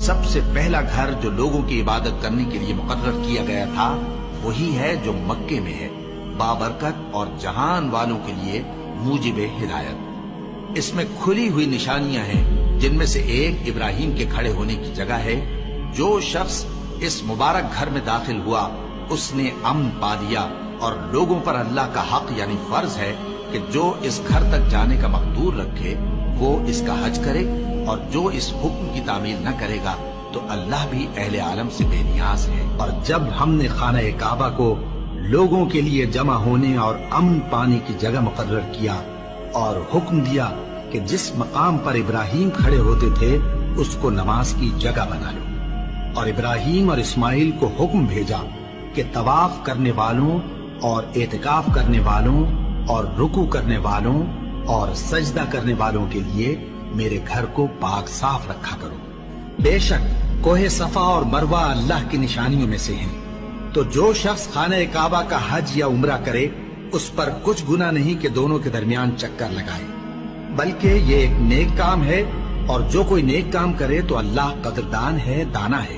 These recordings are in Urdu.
سب سے پہلا گھر جو لوگوں کی عبادت کرنے کے لیے مقرر کیا گیا تھا وہی ہے جو مکے میں ہے، بابرکت اور جہان والوں کے لیے موجب ہدایت۔ اس میں کھلی ہوئی نشانیاں ہیں، جن میں سے ایک ابراہیم کے کھڑے ہونے کی جگہ ہے۔ جو شخص اس مبارک گھر میں داخل ہوا اس نے امن پا لیا، اور لوگوں پر اللہ کا حق یعنی فرض ہے کہ جو اس گھر تک جانے کا مقدور رکھے وہ اس کا حج کرے، اور جو اس حکم کی تعمیل نہ کرے گا تو اللہ بھی اہل عالم سے بے نیاز ہے۔ اور جب ہم نے خانہ کعبہ کو لوگوں کے لیے جمع ہونے اور امن پانے کی جگہ مقرر کیا اور حکم دیا کہ جس مقام پر ابراہیم کھڑے ہوتے تھے اس کو نماز کی جگہ بنا لو، اور ابراہیم اور اسماعیل کو حکم بھیجا کہ طواف کرنے والوں اور اعتکاف کرنے والوں اور رکوع کرنے والوں اور سجدہ کرنے والوں کے لیے میرے گھر کو پاک صاف رکھا کرو۔ بے شک کوہ صفا اور مروہ اللہ کی نشانیوں میں سے ہیں، تو جو شخص خانہ کعبہ کا حج یا عمرہ کرے اس پر کچھ گناہ نہیں کہ دونوں کے درمیان چکر لگائے، بلکہ یہ ایک نیک کام ہے، اور جو کوئی نیک کام کرے تو اللہ قدردان ہے، دانا ہے۔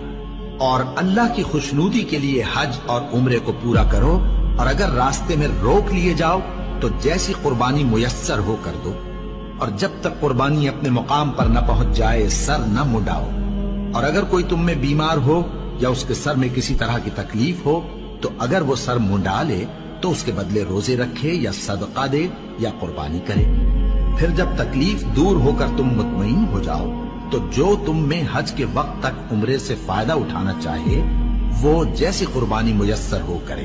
اور اللہ کی خوشنودی کے لیے حج اور عمرے کو پورا کرو، اور اگر راستے میں روک لیے جاؤ تو جیسی قربانی میسر ہو کر دو، اور جب تک قربانی اپنے مقام پر نہ پہنچ جائے سر نہ مڈاؤ۔ اور اگر کوئی تم میں بیمار ہو یا اس کے سر میں کسی طرح کی تکلیف ہو تو اگر وہ سر منڈا لے تو اس کے بدلے روزے رکھے یا صدقہ دے یا قربانی کرے۔ پھر جب تکلیف دور ہو کر تم مطمئن ہو جاؤ تو جو تم میں حج کے وقت تک عمرے سے فائدہ اٹھانا چاہے وہ جیسی قربانی میسر ہو کرے،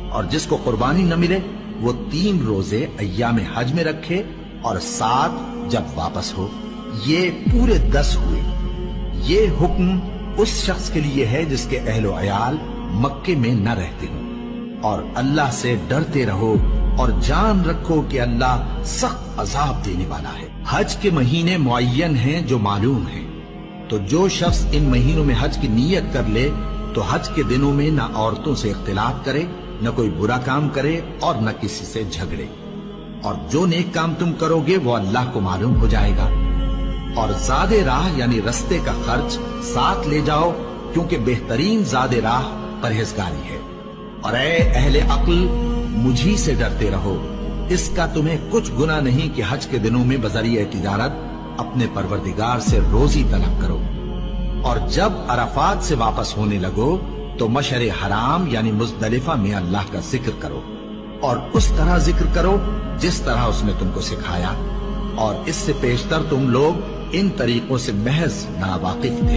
اور جس کو قربانی نہ ملے وہ 3 روزے ایام حج میں رکھے اور 7 جب واپس ہو۔ یہ پورے 10 ہوئے۔ یہ حکم اس شخص کے لیے ہے جس کے اہل و عیال مکے میں نہ رہتے ہوں۔ اور اللہ سے ڈرتے رہو اور جان رکھو کہ اللہ سخت عذاب دینے والا ہے۔ حج کے مہینے معین ہیں جو معلوم ہیں، تو جو شخص ان مہینوں میں حج کی نیت کر لے تو حج کے دنوں میں نہ عورتوں سے اختلاط کرے، نہ کوئی برا کام کرے اور نہ کسی سے جھگڑے۔ اور جو نیک کام تم کرو گے وہ اللہ کو معلوم ہو جائے گا۔ اور زاد راہ یعنی رستے کا خرچ ساتھ لے جاؤ، کیونکہ بہترین زاد راہ پرہیزگاری ہے۔ اور اے اہل عقل مجھی سے ڈرتے رہو، اس کا تمہیں کچھ گناہ نہیں کہ حج کے دنوں میں بذریعہ تجارت اپنے پروردگار سے روزی طلب کرو۔ اور جب عرفات سے واپس ہونے لگو تو مشعر حرام یعنی مزدلفہ میں اللہ کا ذکر کرو، اور اس طرح ذکر کرو جس طرح اس نے تم کو سکھایا، اور اس سے پیشتر تم لوگ ان طریقوں سے محض ناواقف تھے۔